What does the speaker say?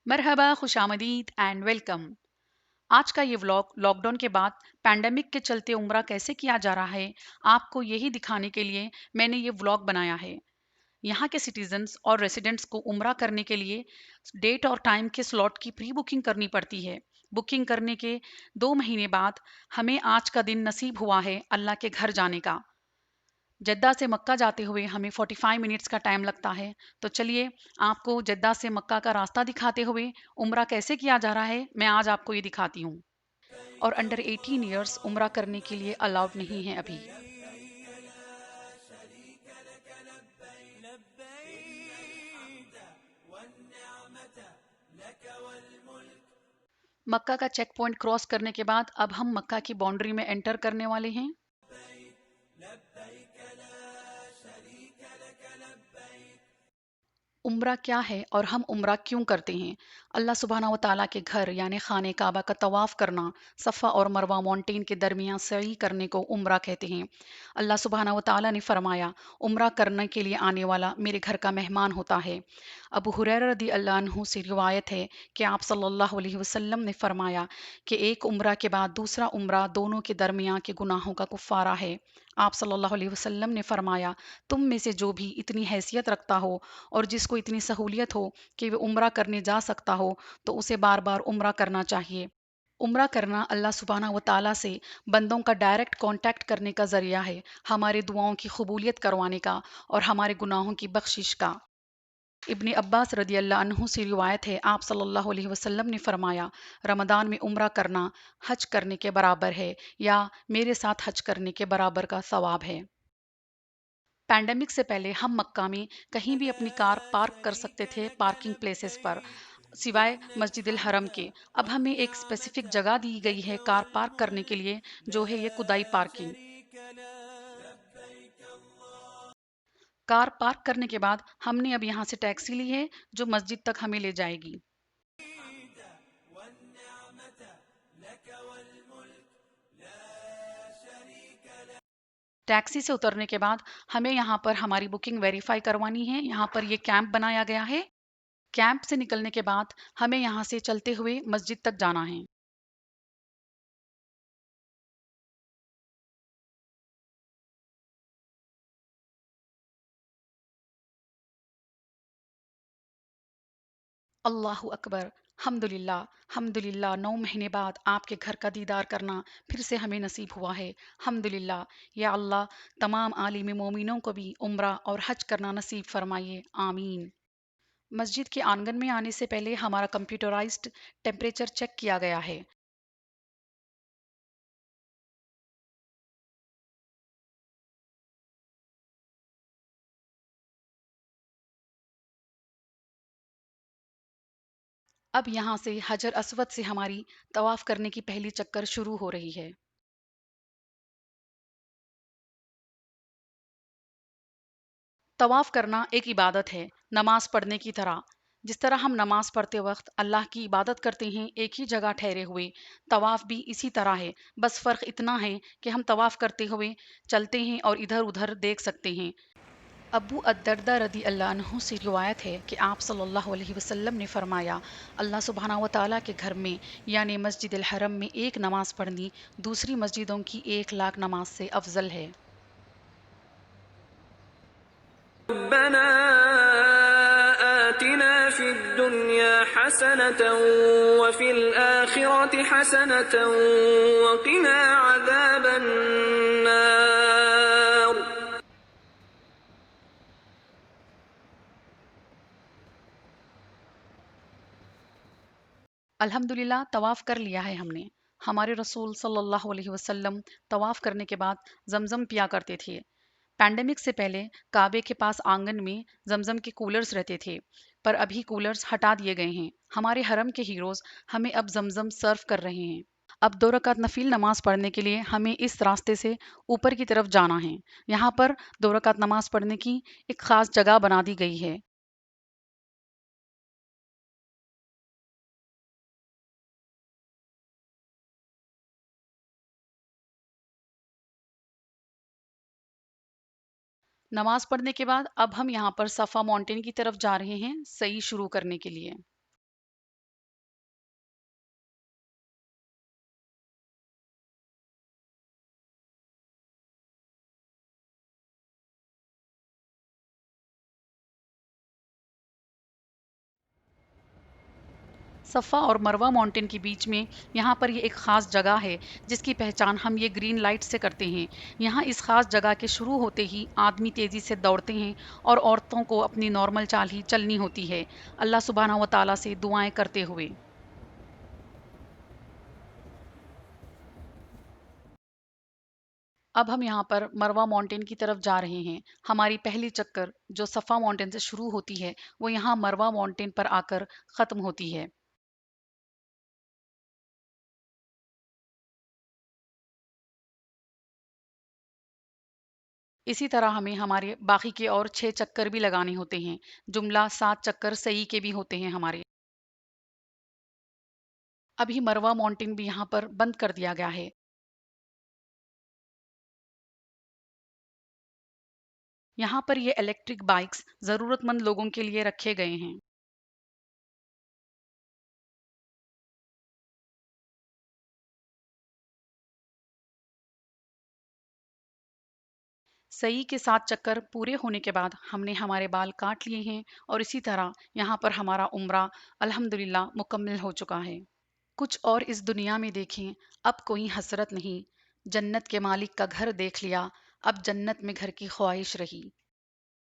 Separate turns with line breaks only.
Marhaba, खुशामदीद and welcome. आज का ये व्लॉग लॉकडाउन के बाद पैंडेमिक के चलते उम्रा कैसे किया जा रहा है, आपको यही दिखाने के लिए मैंने ये व्लॉग बनाया है। यहाँ के सिटीजन्स और रेसिडेंट्स को उम्रा करने के लिए डेट और टाइम के स्लॉट की प्री बुकिंग करनी पड़ती है। बुकिंग करने के 2 महीने बाद हमें आज का दिन नसीब हुआ है अल्लाह के घर जाने का। जद्दा से मक्का जाते हुए हमें 45 मिनट्स का टाइम लगता है। तो चलिए आपको जद्दा से मक्का का रास्ता दिखाते हुए उम्रा कैसे किया जा रहा है मैं आज आपको ये दिखाती हूँ। और अंडर 18 ईयर्स उम्रा करने के लिए अलाउड नहीं है अभी। मक्का का चेक पॉइंट क्रॉस करने के बाद अब हम मक्का की बाउंड्री में एंटर करने वाले हैं। उम्रा क्या है और हम उम्रा क्यों करते हैं? अल्लाह सुब्हानहू व तआला के घर यानी खाने काबा का तवाफ़ करना, सफ़ा और मरवा माउंटेन के दरमियान सई करने को उम्रा कहते हैं। अल्लाह सुब्हानहू व तआला ने फरमाया, उम्रा करने के लिए आने वाला मेरे घर का मेहमान होता है। अबू हुरैरा रदी अल्लाह अन्हु से रिवायत है कि आप सल्लल्लाहु अलैहि वसल्लम ने फरमाया कि एक उम्रा के बाद दूसरा उम्रा दोनों के दरमियान के गुनाहों का कुफ़ारा है। आप सल्लल्लाहु अलैहि वसल्लम ने फरमाया, तुम में से जो भी इतनी हैसियत रखता हो और जिसको इतनी सहूलियत हो कि वह उम्रा करने जा सकता हो तो उसे बार बार उम्रा करना चाहिए। उम्रा करना अल्लाह सुब्हानहू व तआला से बंदों का डायरेक्ट कांटेक्ट करने का जरिया है, हमारे दुआओं की कबूलियत करवाने का और हमारे गुनाहों की बख्शिश का। इब्ने अब्बास रदी अल्लाह अन्हु से रिवायत है, आप सल्लल्लाहु अलैहि वसल्लम ने फरमाया, रमदान में उम्रा करना हज करने के बराबर है या मेरे साथ हज करने के बराबर का सवाब है। पैंडेमिक से पहले हम मक्का में कहीं भी अपनी कार पार्क कर सकते थे पार्किंग प्लेसेस पर, सिवाय मस्जिद हरम के। अब हमें एक स्पेसिफिक जगह दी गई है कार पार्क करने के लिए, जो है ये कुदाई पार्किंग। कार पार्क करने के बाद हमने अब यहाँ से टैक्सी ली है जो मस्जिद तक हमें ले जाएगी। टैक्सी से उतरने के बाद हमें यहाँ पर हमारी बुकिंग वेरीफाई करवानी है। यहाँ पर ये कैंप बनाया गया है। कैंप से निकलने के बाद हमें यहाँ से चलते हुए मस्जिद तक जाना है। अल्लाहु अकबर, हम्दुलिल्लाह हम्दुलिल्लाह। 9 महीने बाद आपके घर का दीदार करना फिर से हमें नसीब हुआ है। हम्दुलिल्लाह। या अल्लाह, तमाम आलिम मोमिनों को भी उम्रा और हज करना नसीब फरमाइए, आमीन। मस्जिद के आंगन में आने से पहले हमारा कंप्यूटराइज्ड टेम्परेचर चेक किया गया है। अब यहाँ से हजर असवद से हमारी तवाफ करने की पहली चक्कर शुरू हो रही है। तवाफ करना एक इबादत है, नमाज पढ़ने की तरह। जिस तरह हम नमाज पढ़ते वक्त अल्लाह की इबादत करते हैं एक ही जगह ठहरे हुए, तवाफ भी इसी तरह है। बस फ़र्क इतना है कि हम तवाफ करते हुए चलते हैं और इधर उधर देख सकते हैं। अबू अद्दरदा रदी अल्लाह अन्हु से रिवायत है कि आप सल्लल्लाहु अलैहि वसल्लम ने फरमाया, अल्लाह सुब्हानहू व तआला के घर में यानी मस्जिद हरम में एक नमाज पढ़नी दूसरी मस्जिदों की 1 लाख नमाज से अफजल है।
ربنا آتنا في الدنيا حسنة وفي الآخرة حسنة وقنا عذاب النار.
अल्हम्दुलिल्लाह तवाफ़ कर लिया है हमने। हमारे रसूल सल्लल्लाहु अलैहि वसल्लम तवाफ़ करने के बाद जमज़म पिया करते थे। पैंडेमिक से पहले काबे के पास आंगन में जमज़म के कूलर्स रहते थे, पर अभी कूलर्स हटा दिए गए हैं। हमारे हरम के हीरोज़ हमें अब जमज़म सर्व कर रहे हैं। अब 2 रकात नफिल नमाज पढ़ने के लिए हमें इस रास्ते से ऊपर की तरफ जाना है। यहाँ पर 2 रकात नमाज पढ़ने की एक ख़ास जगह बना दी गई है। नमाज पढ़ने के बाद अब हम यहाँ पर सफ़ा माउंटेन की तरफ जा रहे हैं सई शुरू करने के लिए। صفا اور مروہ ماؤنٹین کے بیچ میں یہاں پر یہ ایک خاص جگہ ہے جس کی پہچان ہم یہ گرین لائٹ سے کرتے ہیں۔ یہاں اس خاص جگہ کے شروع ہوتے ہی آدمی تیزی سے دوڑتے ہیں اور عورتوں کو اپنی نارمل چال ہی چلنی ہوتی ہے، اللہ سبحانہ و تعالیٰ سے دعائیں کرتے ہوئے۔ اب ہم یہاں پر مروہ ماؤنٹین کی طرف جا رہے ہیں۔ ہماری پہلی چکر جو صفا ماؤنٹین سے شروع ہوتی ہے وہ یہاں مروہ ماؤنٹین پر آ کر ختم ہوتی ہے۔ اسی طرح ہمیں ہمارے باقی کے اور 6 چکر بھی لگانے ہوتے ہیں، جملہ 7 چکر صحیح کے بھی ہوتے ہیں ہمارے۔ ابھی مروہ ماؤنٹین بھی یہاں پر بند کر دیا گیا ہے۔ یہاں پر یہ الیکٹرک بائکس ضرورت مند لوگوں کے لیے رکھے گئے ہیں۔ سعی کے 7 چکر پورے ہونے کے بعد ہم نے ہمارے بال کاٹ لیے ہیں اور اسی طرح یہاں پر ہمارا عمرہ الحمدللہ مکمل ہو چکا ہے۔ کچھ اور اس دنیا میں دیکھیں، اب کوئی حسرت نہیں، جنت کے مالک کا گھر دیکھ لیا، اب جنت میں گھر کی خواہش رہی۔